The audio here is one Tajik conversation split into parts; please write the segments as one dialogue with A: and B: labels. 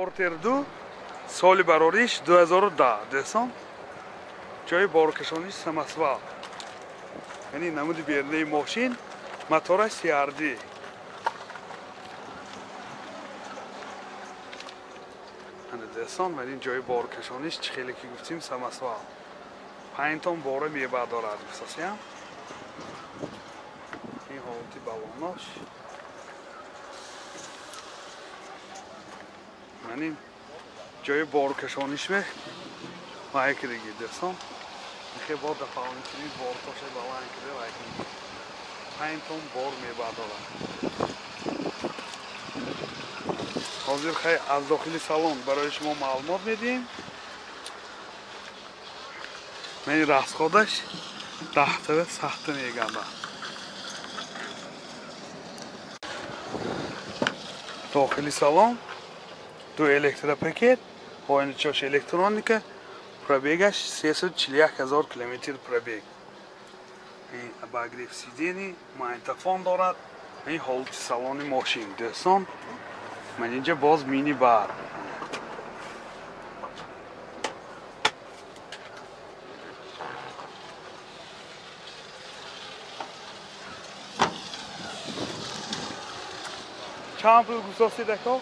A: Porter 2 соли барориш 2010 десон ҷои боркашониш самосвал яъне намуди бернаи мошин мотораш CRD ана десон валин ҷои боркашониш чӣ хеле ки гуфтим самосвал 5 тон бора мебардорад асосиам ин ҳолати балонош یعنی جای بارکشانیش به وای کردی درسان میخوای بار دفعه میتونی بار تاشه بالای کرده وای کردی 5 تن بار میبرداره حاضر خیلی از داخل سالن برای شما معلومات میدیم من راست خودش تحت و سخت میگم داخل سالن دو электропакет военчош электроника пробегаш 341,000 километр пробег ин обогрев сидений магнитофон дорад ин ҳолати салони мошин дӯстон ман инҷа боз мини бар чанд пул гусоси дако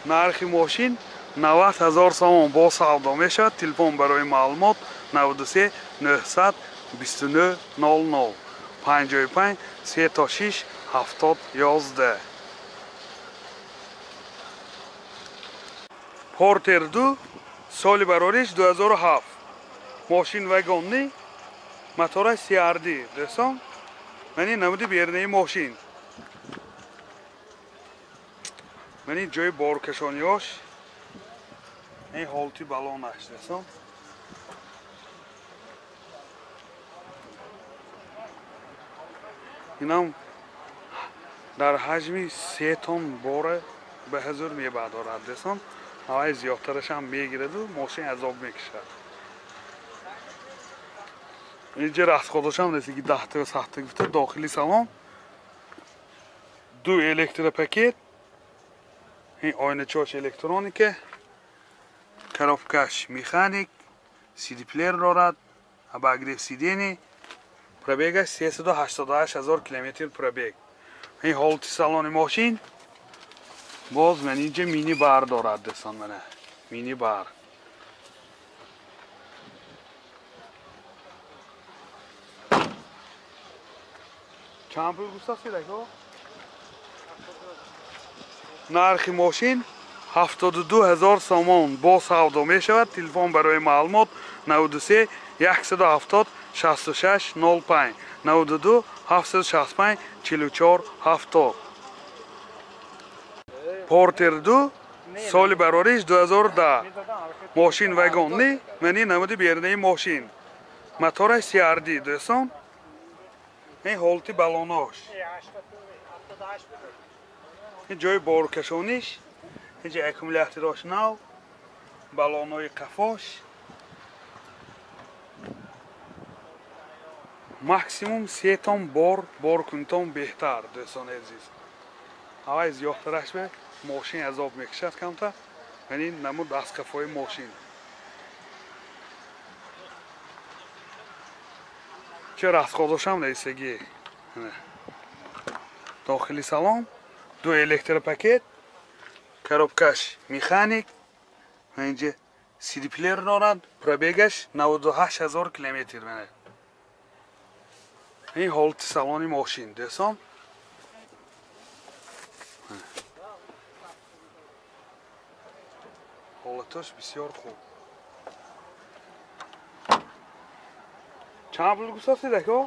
A: нархи мошин 90,000 сомон бо савдо мешавад. Телефон барои маълумот 93 900 29 00 55 36 70 11. Porter 2 соли барориш 2007 мошин вагонни мотораш CRD дӯстон мани намуди бернаи мошин мани ҷои боркашониёш ин ҳолати балонаш дӯстон инам дар ҳаҷми 3 тон бора ба ҳазур мебардорад дӯстон ҳаваи зиёдтарашам мегираду мошин азоб мекашад инҷа расходашам дестаги 10 сахта гуфта дохили салон ду электропакет ин ойначош электроника коробкаш механик CD-плеер дорад обогрев сидений пробегаш 388,000 километр пробег ин ҳолати салони мошин боз ман инҷа мини бар дорад дӯстон мана мини бар чанд пул густаси дако нархи мошин 72,000 сомон бо савдо мешавад. Телефон барои маълумот 93 170 66 05 92 765 44 70. Porter 2 соли барориш 2010 мошин вагонни мани намуди бернаи мошин мотораш CRD дӯстон ин ҳолати балонош ин ҷои боркашониш инҷа аккумуляторош нав балонои қафош максимум 3 тон бор кунтон беҳтар дӯстони азиз ҳаваи зиёдтараш бе мошин азоб мекашад камтар яъне намуд аз қафои мошин чӣ расходошам наистагӣ дохили салон ду электропакет коробкаш механик инҷа CD-плеер дорад пробегаш 98,000 километр менад ин ҳолати салони мошин дӯстон ҳолаташ бисёр хуб чанд пул гусоси дако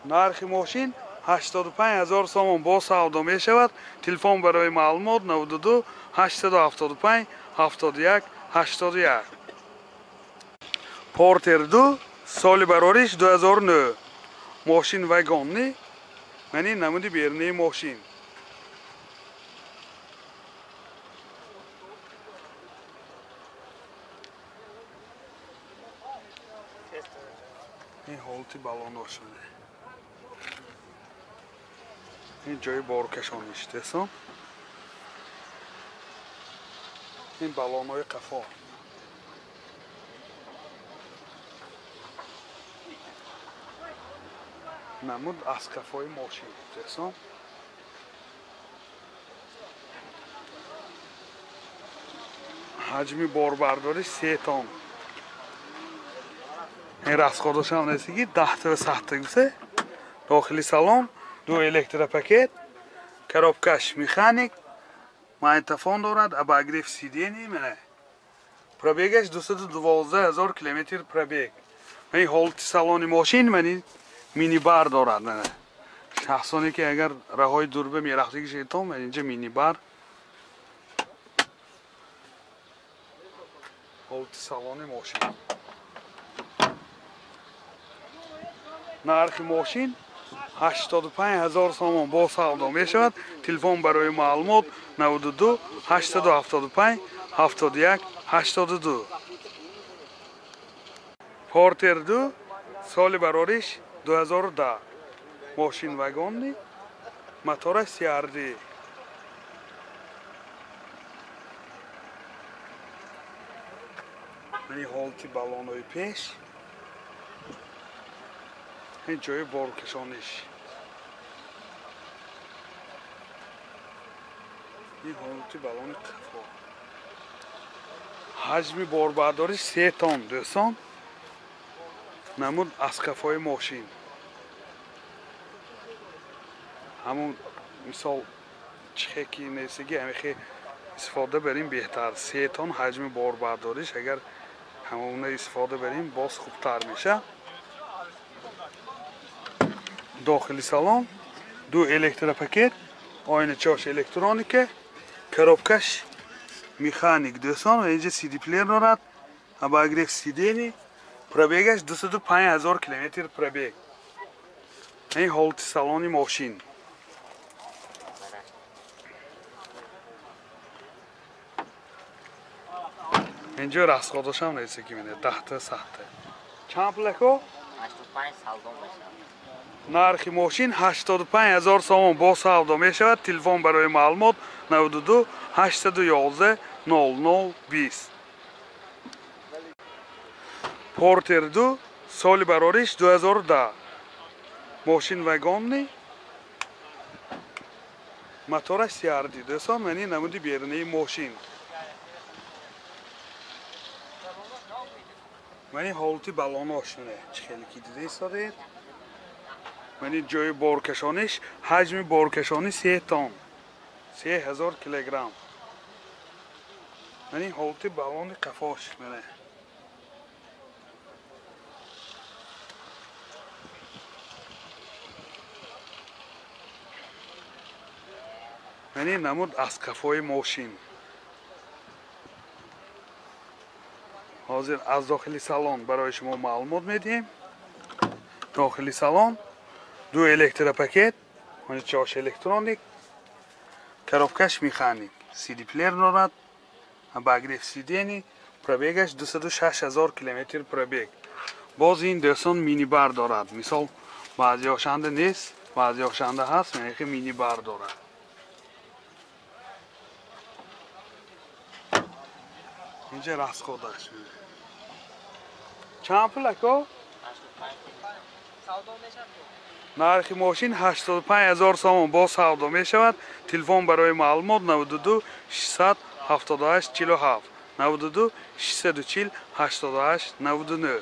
A: нархи мошин 85,000 сомон бо савдо мешавад. Телефон барои маълумот 92 875 71 81. Porter 2 соли барориш 2009 мошин вагонни мани намуди бернаи мошин ин ҳолати балонош ин ҷои боркашониш дӯстон این بالون‌های قفا نمود از قفای ماشین دیدین حجم باربرداری 3 تن این راسخودش هم رسیدگی 10 تا ساختگیه داخلی سالن 2 الکتروپاکت коробкаш механик магнитофон дорад обогрев сидений мене пробегаш 212,000 километр пробег این حالت سالن ماشین منی مینی بار دارد نه شخصانی که اگر راههای دور به میرفتگی شیطان من اینجا مینی بار حالت سالن ماشین نرخ ماشین 85,000 سوم با سودا می شود تلفن برای معلومات 92 875 71 82 پورتر 2 سال براریش 2010 ماشین واگن موتور CRD این حالتی بالون‌های پیش این جای بارکشانش این حالتی بالون قفا حجم باربرداری 3 تن دوستان نمود از قفای ماشین همون مثال چخکی نیستگی همیخی استفاده بریم بهتر 3 تن حجم باربرداریش اگر همون استفاده بریم باز خوبتر میشه داخلی سالن 2 الکتروپاکت آینه چاش الکترونیکه коробкаш механик دوستان و اینجا CD پلیر دارد обогрев сидений пробегаш 205,000 километр пробег این حالت سالن ماشین اینجا راسخودش هم نیست که منه 10 تا ساخته چند پلکو
B: 85 سالدون میشه
A: نرخ ماشین 85,000 سوم با سودا می شود تلفن برای معلومات 92 811 0020 پورتر 2 سال براریش 2010 ماشین واگن موتور CRD دوستان منی نمودی بیرونی ماشین منی حالتی بالوناشونه خیلی دیده ایستاده منی جای بارکشانش حجم بارکشانی 3 تن 3000 کیلوگرم منی حالتی بالون قفاش منه منی نمود از قفای ماشین حاضر از داخلی سالن برای شما معلومات میدیم داخلی سالن 2 الکتروپاکت اون چاش الکترونیک коробкаш механик CD پلیر دارد обогрев сидений пробегаш 206,000 کیلومتر пробег باز این دوستان مینی بار دارد مثال بعضی هاشنده نیست بعضی هاشنده هست یعنی که مینی بار دارد اینجا راست خودش چند پلکو؟ نرخ ماشین 85,000 سوم با سودا می شود تلفن برای معلومات 92 678 47 92 640 88 99